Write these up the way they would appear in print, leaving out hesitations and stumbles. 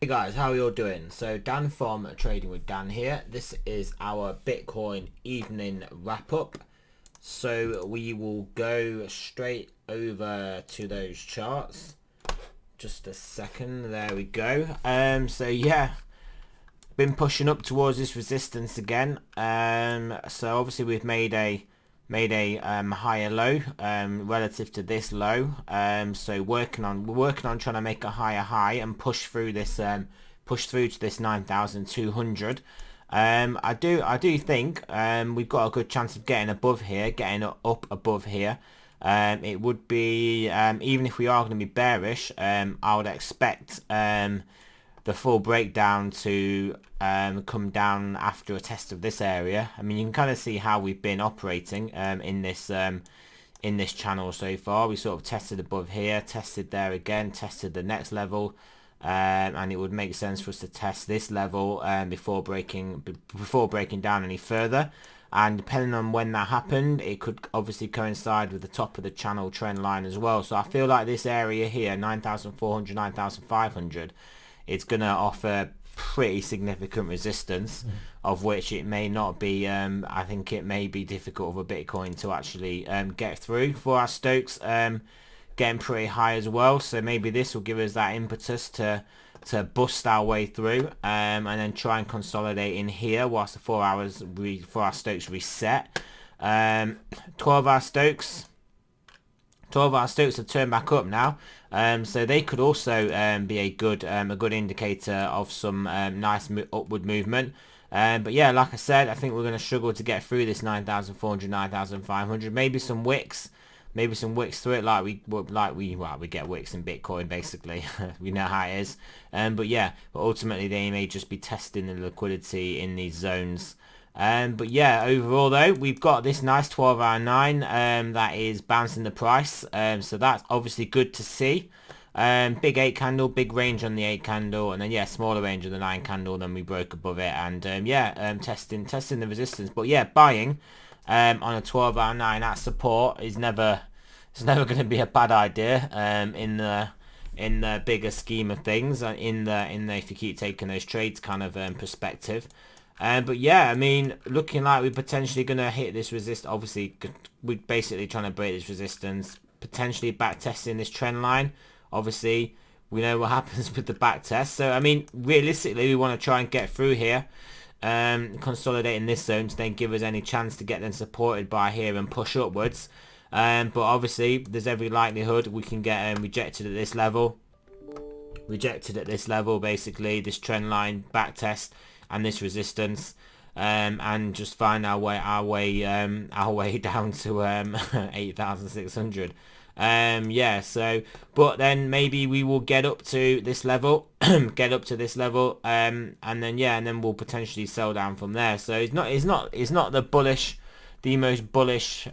Hey guys, how are you all doing? So Dan from Trading with Dan here. This is our Bitcoin evening wrap up. So we will go straight over to those charts. Just a second, there we go. So yeah, been pushing up towards this resistance again. So obviously we've made a higher low relative to this low. So we're working on trying to make a higher high and push through this push through to this 9,200. I do think we've got a good chance of getting above here, getting up above here. It would be even if we are going to be bearish, I would expect the full breakdown to come down after a test of this area. I mean, you can kind of see how we've been operating in this channel so far. We sort of tested above here, tested there again, tested the next level, and it would make sense for us to test this level before breaking down any further. And depending on when that happened, it could obviously coincide with the top of the channel trend line as well. So I feel like this area here, 9,400, 9,500, it's going to offer pretty significant resistance, of which it may not be. I think it may be difficult for Bitcoin to actually get through. For our Stokes getting pretty high as well, so maybe this will give us that impetus to bust our way through and then try and consolidate in here whilst the 4 hours for our Stokes reset. 12-hour Stokes. 12-hour Stokes have turned back up now, so they could also be a good indicator of some nice upward movement. But yeah, like I said, I think we're going to struggle to get through this 9,400, 9,500. Maybe some wicks through it, like we get wicks in Bitcoin basically. We know how it is. But yeah, but ultimately they may just be testing the liquidity in these zones. But yeah, overall though, we've got this nice 12-hour 9 that is bouncing the price. So that's obviously good to see. Big 8 candle, big range on the 8 candle, and then yeah, smaller range on the 9 candle. Then we broke above it, and testing the resistance. But yeah, buying on a 12-hour 9 at support is never going to be a bad idea in the bigger scheme of things. In the if you keep taking those trades kind of perspective. But yeah, I mean, looking like we're potentially going to hit this obviously, we're basically trying to break this resistance, potentially back testing this trend line. Obviously, we know what happens with the back test. So, I mean, realistically, we want to try and get through here, consolidating this zone to then give us any chance to get them supported by here and push upwards. But obviously, there's every likelihood we can get rejected at this level. Basically, this trend line back test and this resistance, and just find our way down to 8,600. Yeah, so but then maybe we will get up to this level and then we'll potentially sell down from there. So it's not the most bullish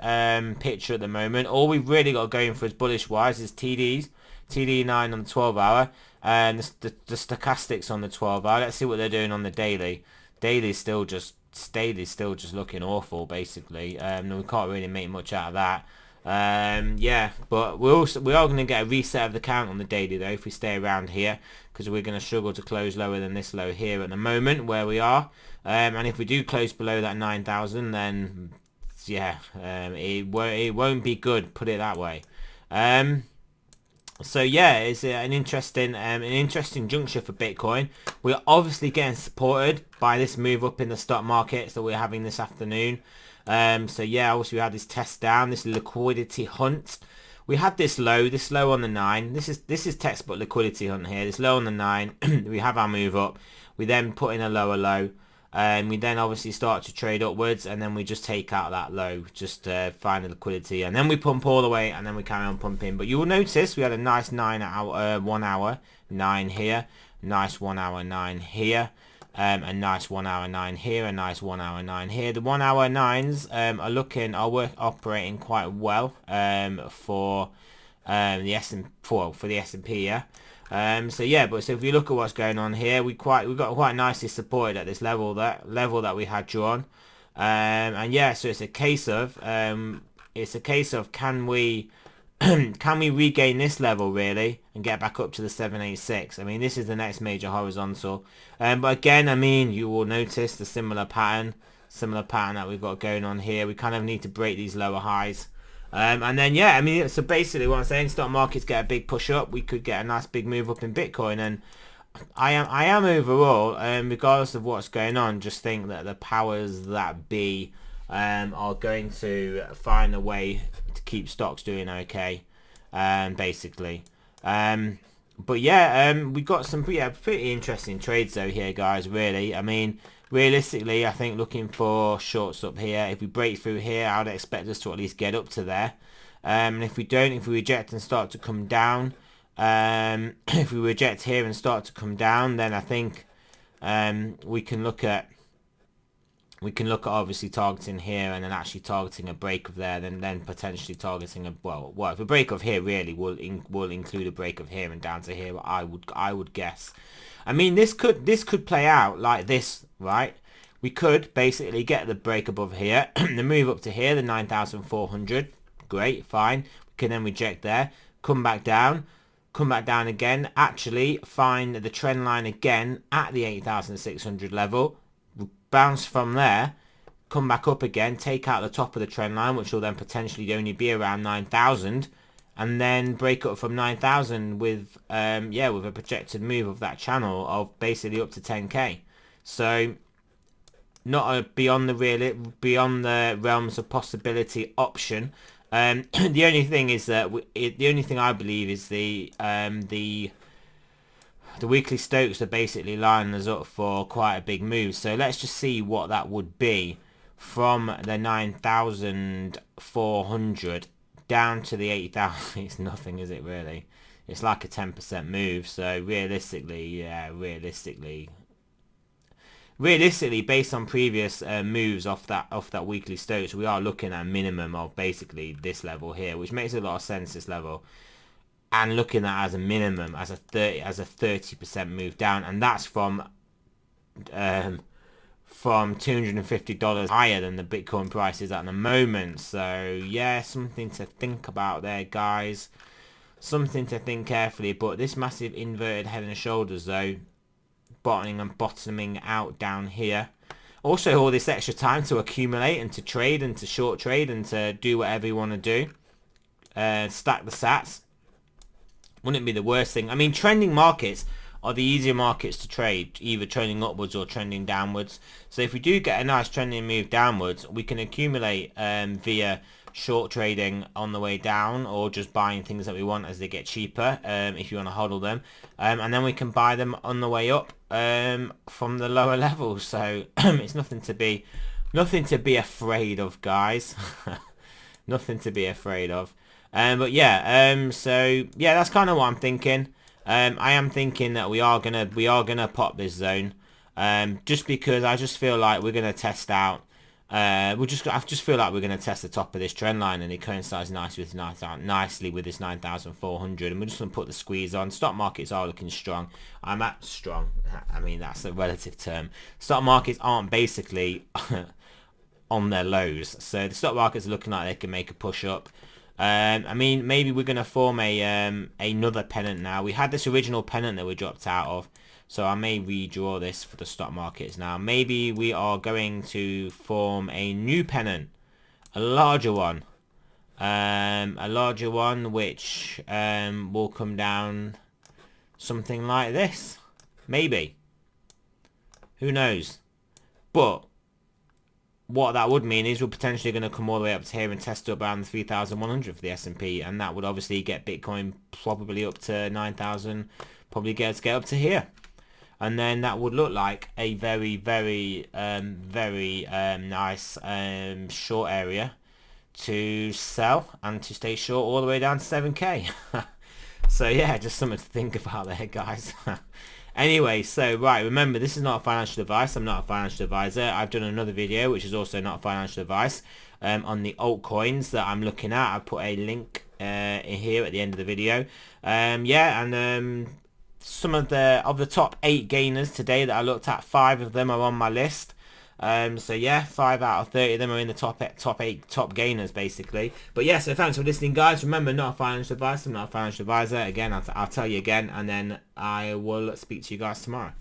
picture at the moment. All we've really got going for us bullish wise is TD9 on the 12-hour and the stochastics on the 12-hour. Let's see what they're doing on the daily. Daily's still just looking awful basically. We can't really make much out of that. Yeah, but we are going to get a reset of the count on the daily though if we stay around here, because we're going to struggle to close lower than this low here at the moment where we are. And if we do close below that 9,000, then yeah, it won't be good, put it that way. So yeah, it's an interesting juncture for Bitcoin. We're obviously getting supported by this move up in the stock markets that we're having this afternoon. So yeah, obviously we had this test down, this liquidity hunt. We had this low on the 9. This is textbook liquidity hunt here. This low on the 9. We have our move up. We then put in a lower low. And we then obviously start to trade upwards, and then we just take out that low, just find the liquidity, and then we pump all the way, and then we carry on pumping. But you will notice we had a nice 1 hour 9 here, nice 1 hour 9 here, a nice 1 hour 9 here, a nice 1 hour 9 here. The 1 hour 9s are operating quite well for the S&P, yeah. So yeah, but so if you look at what's going on here, we got quite nicely supported at this level that we had drawn, and yeah, so it's a case of can we can we regain this level really and get back up to the 786? I mean, this is the next major horizontal. But again, I mean, you will notice the similar pattern that we've got going on here. We kind of need to break these lower highs. And then, yeah, I mean, so basically what I'm saying, stock markets get a big push up. We could get a nice big move up in Bitcoin. And I am overall, regardless of what's going on, just think that the powers that be are going to find a way to keep stocks doing okay, basically. But yeah, we got some pretty interesting trades though here, guys, really. I mean, realistically, I think looking for shorts up here. If we break through here, I would expect us to at least get up to there. And if we don't, if we reject and start to come down, if we reject here and start to come down, then I think we can look at obviously targeting here and then actually targeting a break of there, then potentially targeting a well if a break of here really will include a break of here and down to here. I would guess. I mean, this could play out like this, right? We could basically get the break above here, the move up to here, the 9,400. Great, fine. We can then reject there, come back down again, actually find the trend line again at the 8,600 level, bounce from there, come back up again, take out the top of the trend line, which will then potentially only be around 9,000, and then break up from 9,000 with with a projected move of that channel of basically up to 10k. So not beyond the realms of possibility option. The only thing is that the only thing I believe is the weekly Stokes are basically lining us up for quite a big move. So let's just see what that would be from the 9,400 down to the 8,000. It's nothing, is it really? It's like a 10% move. So realistically, yeah, realistically, based on previous moves off that weekly Stokes, we are looking at a minimum of basically this level here, which makes a lot of sense, this level. And looking at as a minimum as a 30% move down, and that's from $250 higher than the Bitcoin price is at the moment. So yeah, something to think about there, guys. Something to think carefully. But this massive inverted head and shoulders though, bottoming out down here. Also, all this extra time to accumulate and to trade and to short trade and to do whatever you want to do. Stack the sats. Wouldn't be the worst thing. I mean, trending markets are the easier markets to trade, either trending upwards or trending downwards. So if we do get a nice trending move downwards, we can accumulate via short trading on the way down, or just buying things that we want as they get cheaper, if you want to hodl them, and then we can buy them on the way up from the lower levels. So it's nothing to be afraid of, guys. Nothing to be afraid of. But yeah, so yeah, that's kind of what I'm thinking. I am thinking that we are gonna pop this zone, just because I just feel like we're gonna test out. I just feel like we're gonna test the top of this trend line, and it coincides nicely with this 9,400, and we're just gonna put the squeeze on. Stock markets are looking strong. I'm at strong. I mean, that's a relative term. Stock markets aren't basically on their lows, so the stock markets are looking like they can make a push up. I mean, maybe we're going to form another pennant now. We had this original pennant that we dropped out of, so I may redraw this for the stock markets now. Maybe we are going to form a new pennant, a larger one, which will come down something like this. Maybe. Who knows? But what that would mean is we're potentially going to come all the way up to here and test up around the 3,100 for the S&P, and that would obviously get Bitcoin probably up to 9,000, probably get up to here, and then that would look like a very nice short area to sell and to stay short all the way down to 7k. So yeah, just something to think about there, guys. Anyway, so right, remember, this is not a financial advice. I'm not a financial advisor. I've done another video which is also not financial advice on the altcoins that I'm looking at. I'll put a link here at the end of the video. Some of the top 8 gainers today that I looked at, 5 of them are on my list. So yeah, 5 out of 30 of them are in the top 8 top gainers basically. But yeah, so thanks for listening, guys. Remember, not a financial advice. I'm not a financial advisor. Again, I'll tell you again, and then I will speak to you guys tomorrow.